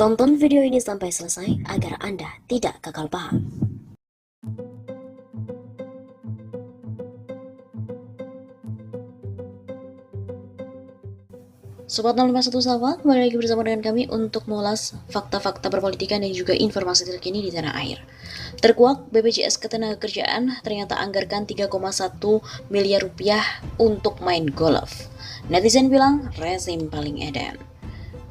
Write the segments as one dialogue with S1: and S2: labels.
S1: Tonton video ini sampai selesai agar Anda tidak gagal paham. Sobat 051 Salva, kembali lagi bersama dengan kami untuk mengulas fakta-fakta perpolitikan dan juga informasi terkini di tanah air. Terkuak, BPJS Ketenagakerjaan ternyata anggarkan 3,1 miliar rupiah untuk main golf. Netizen bilang rezim paling edan.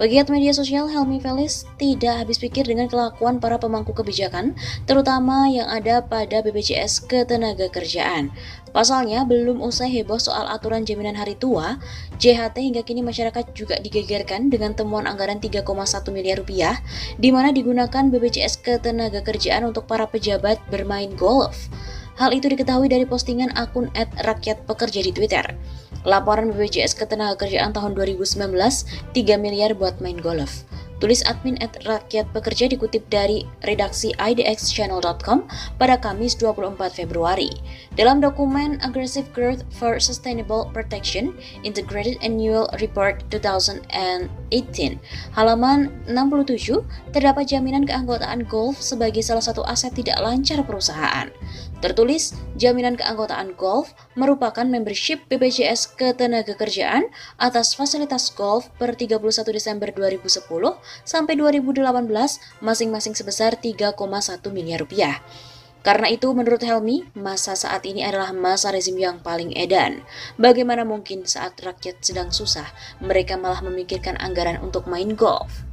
S1: Pegiat media sosial Helmi Felis tidak habis pikir dengan kelakuan para pemangku kebijakan, terutama yang ada pada BPJS Ketenagakerjaan. Pasalnya, belum usai heboh soal aturan jaminan hari tua, JHT hingga kini masyarakat juga digegerkan dengan temuan anggaran 3,1 miliar rupiah, di mana digunakan BPJS Ketenagakerjaan untuk para pejabat bermain golf. Hal itu diketahui dari postingan akun @rakyatpekerja di Twitter. Laporan BPJS Ketenagakerjaan tahun 2019, 3 miliar buat main golf. Tulis admin @rakyatpekerja dikutip dari redaksi idxchannel.com pada Kamis 24 Februari. Dalam dokumen Aggressive Growth for Sustainable Protection Integrated Annual Report 2018, halaman 67, terdapat jaminan keanggotaan golf sebagai salah satu aset tidak lancar perusahaan. Tertulis, jaminan keanggotaan golf merupakan membership BPJS Ketenagakerjaan atas fasilitas golf per 31 Desember 2010 sampai 2018 masing-masing sebesar 3,1 miliar rupiah. Karena itu, menurut Helmi, masa saat ini adalah masa rezim yang paling edan. Bagaimana mungkin saat rakyat sedang susah, mereka malah memikirkan anggaran untuk main golf?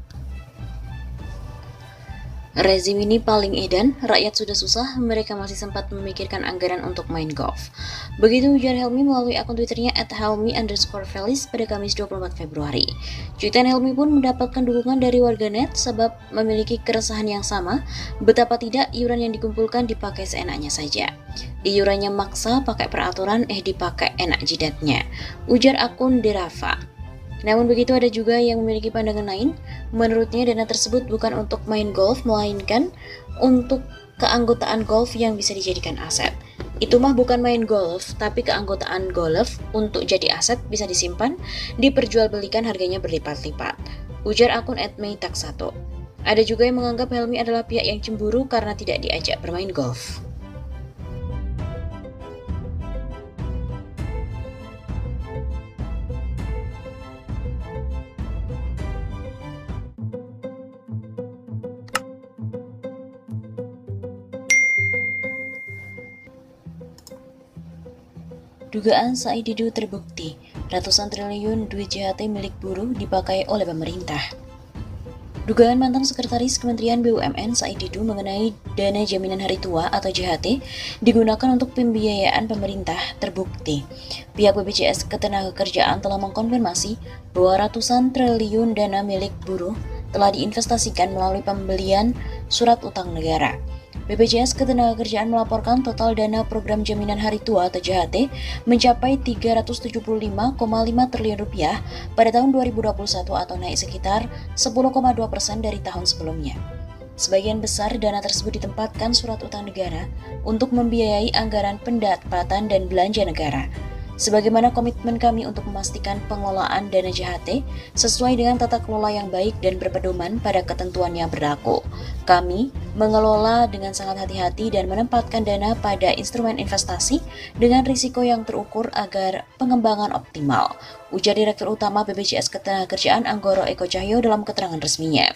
S1: Rezim ini paling edan, rakyat sudah susah, mereka masih sempat memikirkan anggaran untuk main golf. Begitu ujar Helmi melalui akun Twitternya @helmi_felis pada Kamis 24 Februari. Cuitan Helmi pun mendapatkan dukungan dari warganet sebab memiliki keresahan yang sama, betapa tidak iuran yang dikumpulkan dipakai seenaknya saja. Iurannya maksa pakai peraturan, dipakai enak jidatnya, ujar akun Derafa. Namun begitu ada juga yang memiliki pandangan lain. Menurutnya dana tersebut bukan untuk main golf, melainkan untuk keanggotaan golf yang bisa dijadikan aset. Itu mah bukan main golf, tapi keanggotaan golf untuk jadi aset bisa disimpan, diperjualbelikan harganya berlipat-lipat, ujar akun @meitak1. Ada juga yang menganggap Helmi adalah pihak yang cemburu karena tidak diajak bermain golf. Dugaan Said Didu terbukti, ratusan triliun duit JHT milik buruh dipakai oleh pemerintah. Dugaan mantan Sekretaris Kementerian BUMN Said Didu mengenai dana jaminan hari tua atau JHT digunakan untuk pembiayaan pemerintah terbukti. Pihak BPJS Ketenagakerjaan telah mengkonfirmasi bahwa ratusan triliun dana milik buruh telah diinvestasikan melalui pembelian surat utang negara. BPJS Ketenagakerjaan melaporkan total dana program jaminan hari tua atau JHT mencapai 375,5 triliun rupiah pada tahun 2021 atau naik sekitar 10,2% dari tahun sebelumnya. Sebagian besar dana tersebut ditempatkan surat utang negara untuk membiayai anggaran pendapatan dan belanja negara. Sebagaimana komitmen kami untuk memastikan pengelolaan dana JHT sesuai dengan tata kelola yang baik dan berpedoman pada ketentuan yang berlaku. Kami mengelola dengan sangat hati-hati dan menempatkan dana pada instrumen investasi dengan risiko yang terukur agar pengembangan optimal, ujar Direktur Utama BPJS Ketenagakerjaan Anggoro Eko Cahyo dalam keterangan resminya.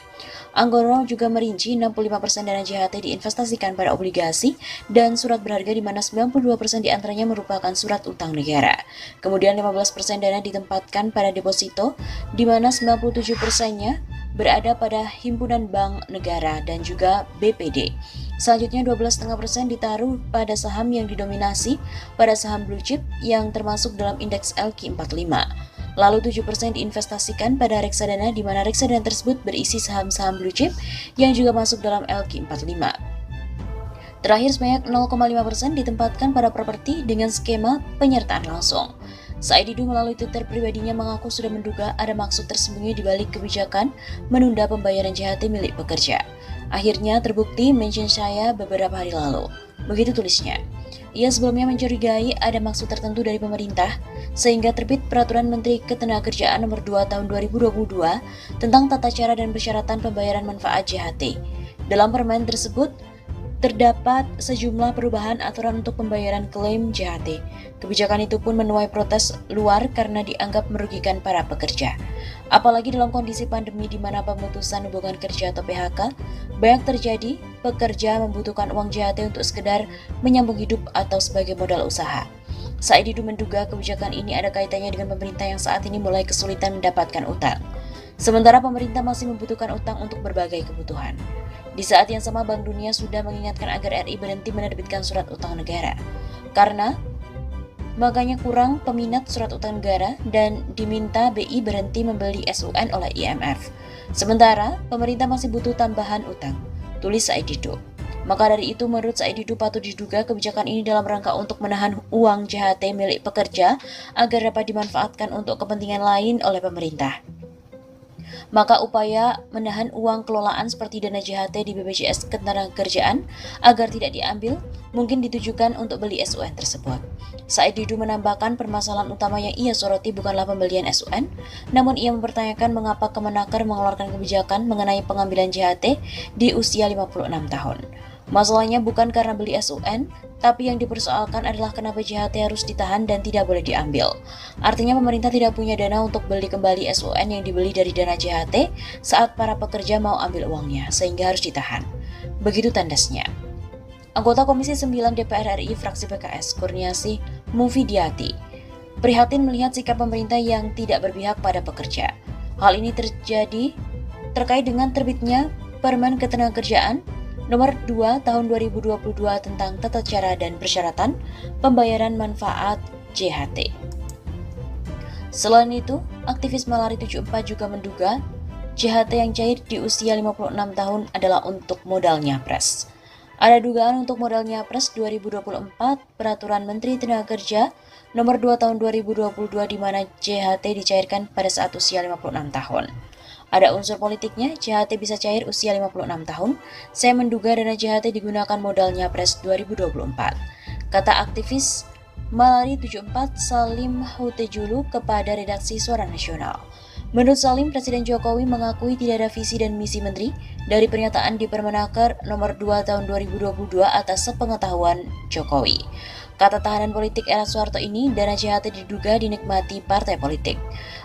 S1: Anggoro juga merinci 65% dana JHT diinvestasikan pada obligasi dan surat berharga di mana 92% diantaranya merupakan surat utang negara. Kemudian 15% dana ditempatkan pada deposito di mana 97%-nya berada pada himpunan bank negara dan juga BPD. Selanjutnya 12,5% ditaruh pada saham yang didominasi pada saham blue chip yang termasuk dalam indeks LQ45. Lalu 7% diinvestasikan pada reksadana di mana reksadana tersebut berisi saham-saham blue chip yang juga masuk dalam LQ45. Terakhir sebanyak 0,5% ditempatkan pada properti dengan skema penyertaan langsung. Said Didu melalui Twitter pribadinya mengaku sudah menduga ada maksud tersembunyi di balik kebijakan menunda pembayaran JHT milik pekerja. Akhirnya terbukti mention saya beberapa hari lalu. Begitu tulisnya. Ia sebelumnya mencurigai ada maksud tertentu dari pemerintah, sehingga terbit Peraturan Menteri Ketenagakerjaan Nomor 2 Tahun 2022 tentang tata cara dan persyaratan pembayaran manfaat JHT. Dalam permen tersebut, terdapat sejumlah perubahan aturan untuk pembayaran klaim JHT. Kebijakan itu pun menuai protes luar karena dianggap merugikan para pekerja. Apalagi dalam kondisi pandemi di mana pemutusan hubungan kerja atau PHK banyak terjadi, pekerja membutuhkan uang JHT untuk sekedar menyambung hidup atau sebagai modal usaha. Said Didu menduga kebijakan ini ada kaitannya dengan pemerintah yang saat ini mulai kesulitan mendapatkan utang. Sementara pemerintah masih membutuhkan utang untuk berbagai kebutuhan. Di saat yang sama, Bank Dunia sudah mengingatkan agar RI berhenti menerbitkan surat utang negara. Karena makanya kurang peminat surat utang negara dan diminta BI berhenti membeli SUN oleh IMF. Sementara, pemerintah masih butuh tambahan utang, tulis Said Didu. Maka dari itu, menurut Said Didu patut diduga kebijakan ini dalam rangka untuk menahan uang JHT milik pekerja agar dapat dimanfaatkan untuk kepentingan lain oleh pemerintah. Maka upaya menahan uang kelolaan seperti dana JHT di BPJS Ketenagakerjaan agar tidak diambil mungkin ditujukan untuk beli SUN tersebut. Said Didu menambahkan permasalahan utama yang ia soroti bukanlah pembelian SUN, namun ia mempertanyakan mengapa Kemenaker mengeluarkan kebijakan mengenai pengambilan JHT di usia 56 tahun. Masalahnya bukan karena beli SUN, tapi yang dipersoalkan adalah kenapa JHT harus ditahan dan tidak boleh diambil. Artinya pemerintah tidak punya dana untuk beli kembali SUN yang dibeli dari dana JHT saat para pekerja mau ambil uangnya, sehingga harus ditahan. Begitu tandasnya. Anggota Komisi 9 DPR RI fraksi PKS, Kurniasih Mufidiati, prihatin melihat sikap pemerintah yang tidak berpihak pada pekerja. Hal ini terjadi terkait dengan terbitnya Permen Ketenagakerjaan Nomor 2 Tahun 2022 tentang tata cara dan persyaratan pembayaran manfaat JHT. Selain itu, aktivis Malari 74 juga menduga JHT yang cair di usia 56 tahun adalah untuk modal nyapres. Ada dugaan untuk modal nyapres 2024 Peraturan Menteri Tenaga Kerja Nomor 2 Tahun 2022 di mana JHT dicairkan pada saat usia 56 tahun. Ada unsur politiknya, JHT bisa cair usia 56 tahun. Saya menduga dana JHT digunakan modal nyapres 2024. Kata aktivis Malari 74 Salim Hutejulu kepada redaksi Suara Nasional. Menurut Salim, Presiden Jokowi mengakui tidak ada visi dan misi menteri dari pernyataan di Permenaker Nomor 2 Tahun 2022 atas sepengetahuan Jokowi. Kata tahanan politik era Soeharto ini, dana JHT diduga dinikmati partai politik.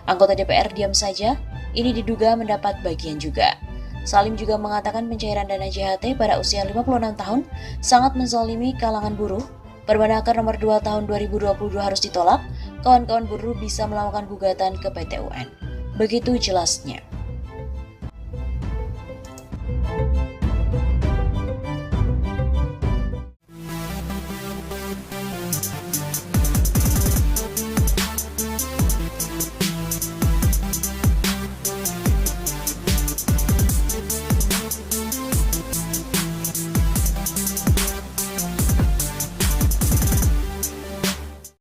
S1: Anggota DPR diam saja, ini diduga mendapat bagian juga. Salim juga mengatakan pencairan dana JHT pada usia 56 tahun sangat menzalimi kalangan buruh. Permenaker Nomor 2 Tahun 2022 harus ditolak, kawan-kawan buruh bisa melakukan gugatan ke PT UN. Begitu jelasnya.